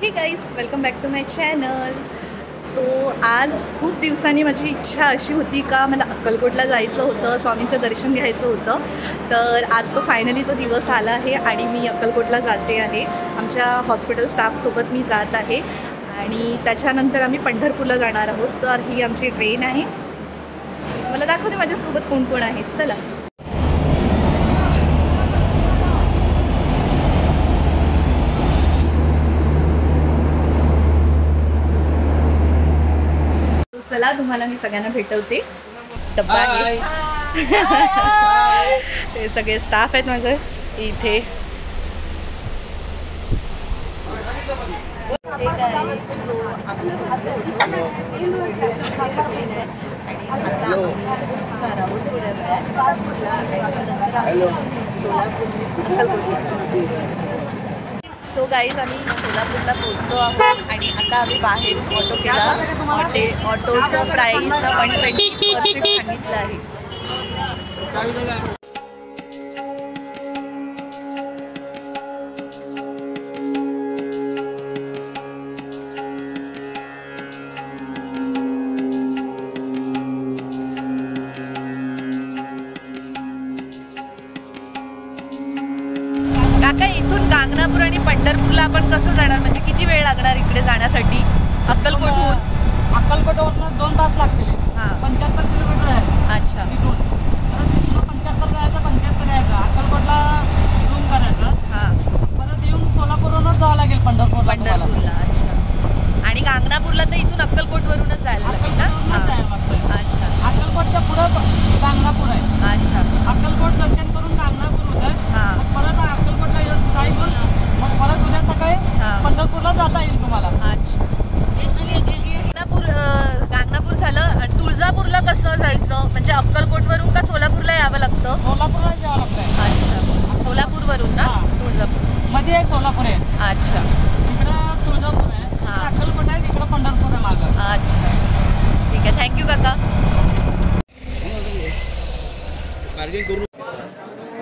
हे guys, welcome back to my channel. So आज खूप दिवसांनी माझी इच्छा अशी होती का मला अक्कलकोटला जायचं होतं, स्वामींचं दर्शन घ्यायचं होतं. तर आज फायनली तो दिवस आला आहे आणि मी अक्कलकोटला जाते आहे. आमच्या हॉस्पिटल स्टाफसोबत मी जात आहे आणि त्याच्यानंतर आम्ही पंढरपूरला जाणार आहोत. तर ही आमची ट्रेन आहे. मला दाखवते माझ्यासोबत कोण कोण आहेत. चला. चला, तुम्हाला मी सगळ्यांना भेटवते. डब्बा आहे. ते सगळे स्टाफ आहेत माझं इथे. सो गाईज, आम्ही सोलापूरला पोहोचलो आहोत आणि आता आम्ही बाहेर ऑटो केला. ऑटोचं प्राईस 120 पर ट्रिप सांगितलं आहे. काका, इथून गांगनापूर आणि पंढरपूरला आपण कसं जाणार? म्हणजे किती वेळ लागणार इकडे जाण्यासाठी? अक्कलकोटहून 2 तास लागतील. 75 किलोमीटर आहे. अच्छा. तिथून 75 जायचं, 75 यायचं. अक्कलकोटला रूम करायचं. परत येऊन सोलापूरवरूनच जावं लागेल पंढरपूरला. अच्छा. आणि गांगनापूरला तर इथून अक्कलकोटवरूनच जायला लागेल ना? अच्छा. अक्कलकोटच्या पुढं गांगनापूर आहे. अच्छा. अक्कलकोट दर्शन करून गांगनापूर होतं. परत अक्कलकोटला जाऊन मग परत उद्या सकाळी पंढरपूरला जाता येईल तुम्हाला. अच्छा. गांगनापूर झालं. आणि तुळजापूरला कसं जायचं? म्हणजे अक्कलकोटवरून का सोलापूरला यावं लागतं? सोलापूरला यावं लागतं. अच्छा. सोलापूरवरून ना तुळजापूर मध्ये सोलापूर आहे. अच्छा. तिकडं तुळजापूर आहे, अक्कलकोट आहे, तिकडं पंढरपूर आहे मागं. अच्छा, ठीक आहे. थँक्यू काका.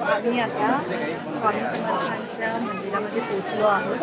आम्ही आता स्वामी समर्थांच्या मंदिरामध्ये पोहोचलो आहोत.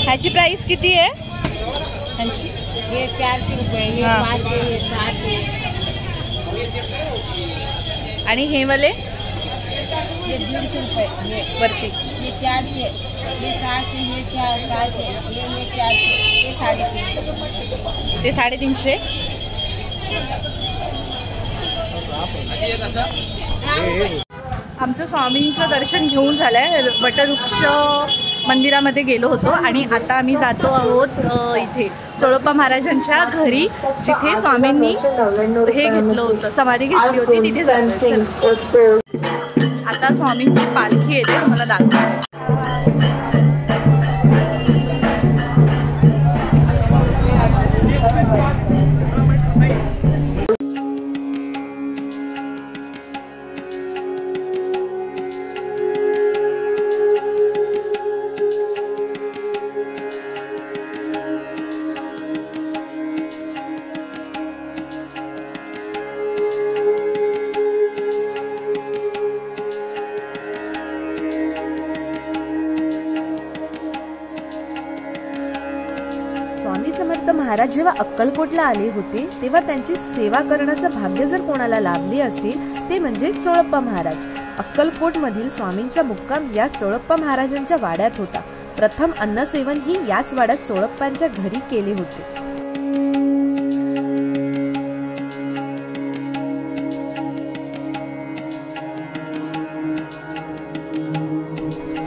ह्याची प्राइस किती आहे? ह्यांची हे 400 रुपये, हे 500, हे 600. आणि हे वाले हे 150 रुपये. हे वरती हे 400, हे 600, हे 600, हे 400, हे 350. ते 350. आमचं स्वामींचं दर्शन घेऊन झालंय. वटवृक्ष मंदिरामध्ये गेलो होतो आणि आता आम्ही जातो आहोत इथे चोळप्पा महाराजांच्या घरी, जिथे स्वामींनी हे घेतलं होतं, समाधी घेतली होती, तिथे जातो. आता स्वामींची पालखी येते, मला दाखवते. स्वामी समर्थ महाराज जेव्हा अक्कलकोटला आले होते तेव्हा त्यांची सेवा करण्याचं भाग्य जर कोणाला लाभले असेल ते म्हणजे चोळप्पा महाराज. अक्कलकोट मधील स्वामींचा मुक्काम या चोळप्पा महाराजांच्या वाड्यात होता. प्रथम अन्नसेवन ही याच वाड्यात चोळप्पांच्या घरी केले होते.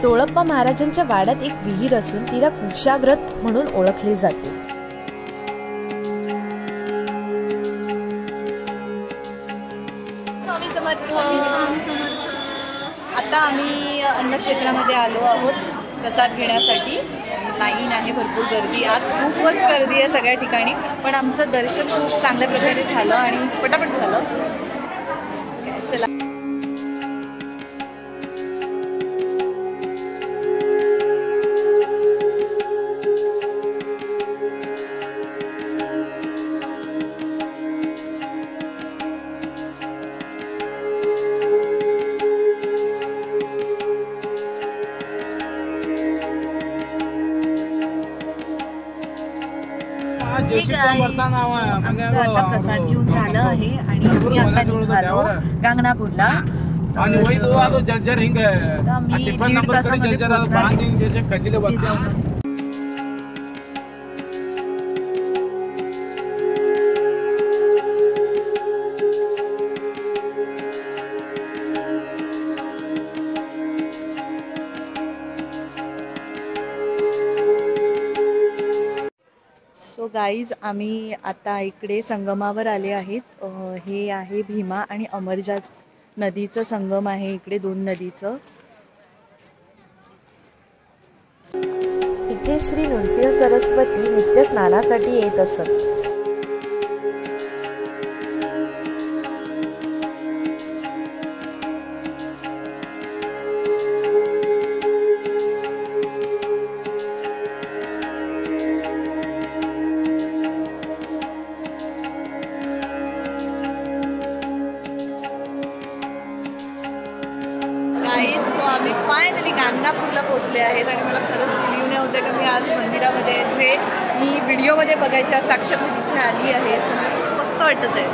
चोळप्पा महाराजांच्या वाड्यात एक विहीर असून तिला कुशाव्रत म्हणून ओळखले जाते. स्वामी समर्थ. आता आम्ही अन्नक्षेत्रामध्ये आलो आहोत प्रसाद घेण्यासाठी. लाईन आहे, भरपूर गर्दी, आज खूपच गर्दी आहे सगळ्या ठिकाणी, पण आमचं दर्शन खूप चांगल्या प्रकारे झालं आणि पटापट झालं. चला. आमचं आता प्रसाद घेऊन झालं आहे आणि आम्ही आता निघालो गांगनापूरला. आम्ही 1.5 तासामध्ये पोहोचणार. सो गाईज, आम्ही आता इकडे संगमावर आले आहेत. हे आहे भीमा आणि अमरजात नदीचं संगम आहे इकडे, 2 नदीचं. इथे श्री नृसिंह सरस्वती नित्य स्नानासाठी येत असत. सो आम्ही फायनली गांगनापूरला पोहोचले आहेत आणि मला खरंच बिलीव नाही होतं की मी आज मंदिरामध्ये जे मी व्हिडिओमध्ये बघायच्या साक्षात मी तिथे आली आहे. सो मला खूप मस्त वाटत आहे.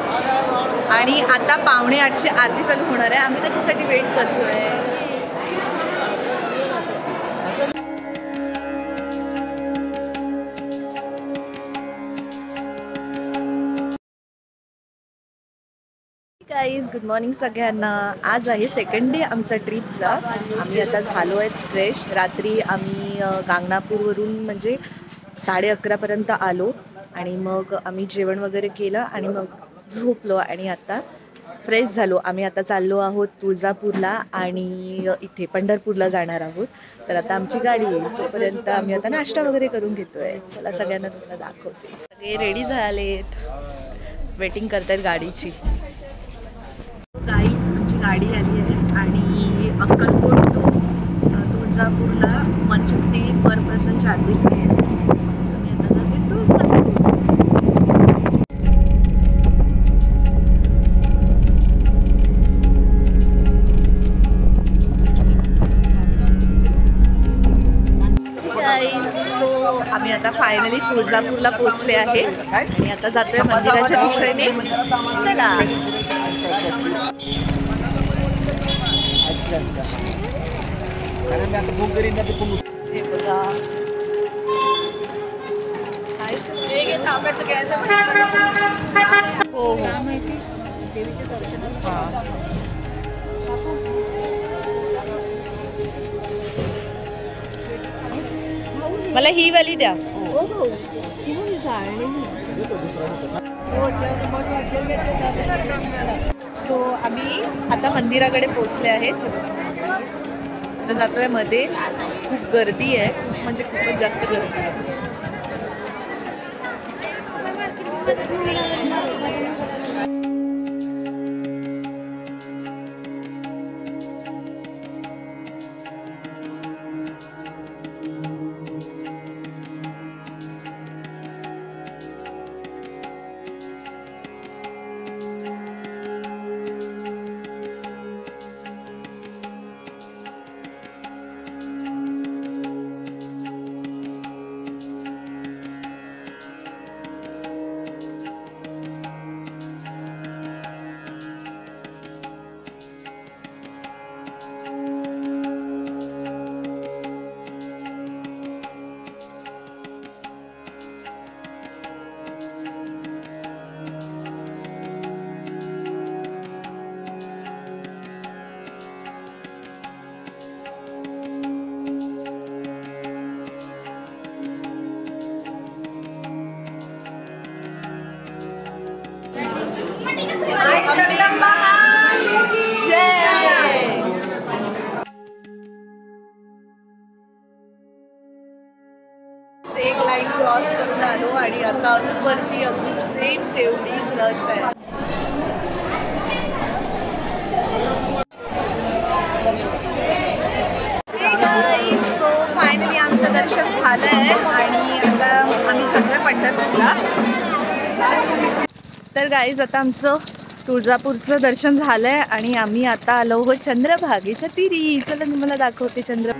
आणि आता 7:45ची आरती चालू होणार आहे. आम्ही त्याच्यासाठी वेट करतो आहे. गाईज, गुड मॉर्निंग सगळ्यांना. आज आहे 2nd डे आमचा ट्रिपचा. आम्ही आता झालो आहेत फ्रेश. रात्री आम्ही गांगनापूरवरून म्हणजे 11:30पर्यंत आलो आणि मग आम्ही जेवण वगैरे केलं आणि मग झोपलो आणि आता फ्रेश झालो. आम्ही आता चाललो आहोत तुळजापूरला आणि इथे पंढरपूरला जाणार आहोत. तर आता आमची गाडी येईल, तोपर्यंत आम्ही आता नाश्ता वगैरे करून घेतोय. चला सगळ्यांना तुम्हाला दाखवते. सगळे रेडी झालेत, वेटिंग करतायत गाडीची. गाईज, आमची गाडी आली आहे आणि अक्कलकोट टू तुळजापूरला 150 पर पर्सन चार्जेस घेईल. आम्ही आता जाते तुळजापूर. सो आम्ही आता फायनली तुळजापूरला पोहोचले आहे आणि आता जातोय मंदिराच्या दिशेने. चला. हे बघा, हो देवीचे दर्शन. मला ही वाली द्या. सो आम्ही आता मंदिराकडे पोहोचले आहेत. आता जातोय मध्ये. खूप गर्दी आहे, म्हणजे खूपच जास्त गर्दी आहे. एक लाईन क्रॉस करून आलो आणि आता अजून वरती अजून सेम तेवढीच रश आहे. सो फायनली आमचं दर्शन झालंय आणि आता आम्ही जातोय पंढरपूरला. तर गाईज आता आमचं तुळजापूरचं दर्शन झालंय आणि आम्ही आता आलो आहोत चंद्रभागेच्या तिरी. चला मी मला दाखवते चंद्र.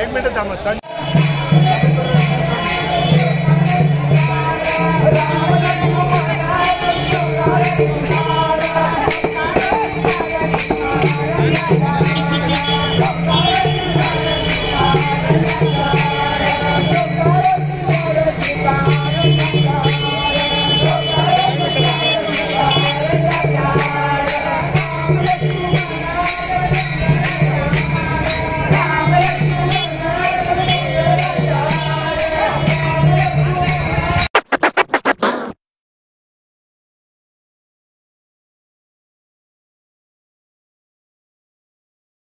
एक मिनिट थांबा.